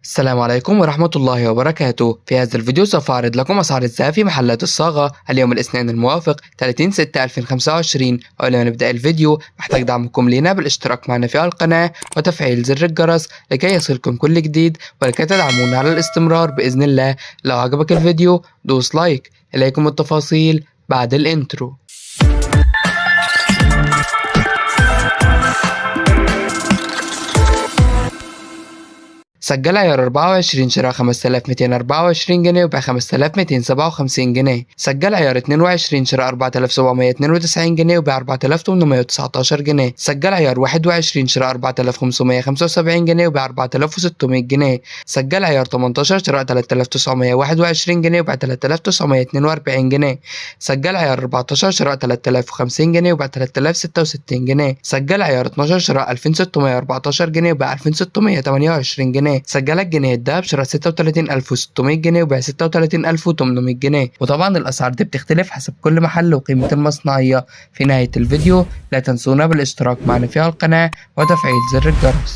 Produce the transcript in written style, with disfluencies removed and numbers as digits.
السلام عليكم ورحمة الله وبركاته. في هذا الفيديو سوف أعرض لكم أسعار الذهب في محلات الصاغة اليوم الاثنين الموافق 30/6/2025. وقبل ما نبدأ الفيديو محتاج دعمكم لنا بالاشتراك معنا في القناة وتفعيل زر الجرس لكي يصلكم كل جديد ولكي تدعمونا على الاستمرار بإذن الله. لو عجبك الفيديو دوس لايك. إليكم التفاصيل بعد الانترو. سجل عيار 24 شراء 5224 جنيه وبيع 5257 جنيه. سجل عيار 22 شراء 4792 جنيه وبيع 4819 جنيه. سجل عيار 21 شراء 4575 جنيه وبيع 4600 جنيه. سجل عيار 18 شراء 3921 جنيه وبيع 3942 جنيه. سجل عيار 14 شراء 3050 جنيه وبيع 3066 جنيه. سجل عيار 12 شراء 2614 جنيه وبيع 2628 جنيه. سجل الجنيه الدهب شراء 36600 جنيه وبيع 36800 جنيه. وطبعا الاسعار دي بتختلف حسب كل محل وقيمة المصنعية. في نهاية الفيديو لا تنسونا بالاشتراك معنا في القناة وتفعيل زر الجرس.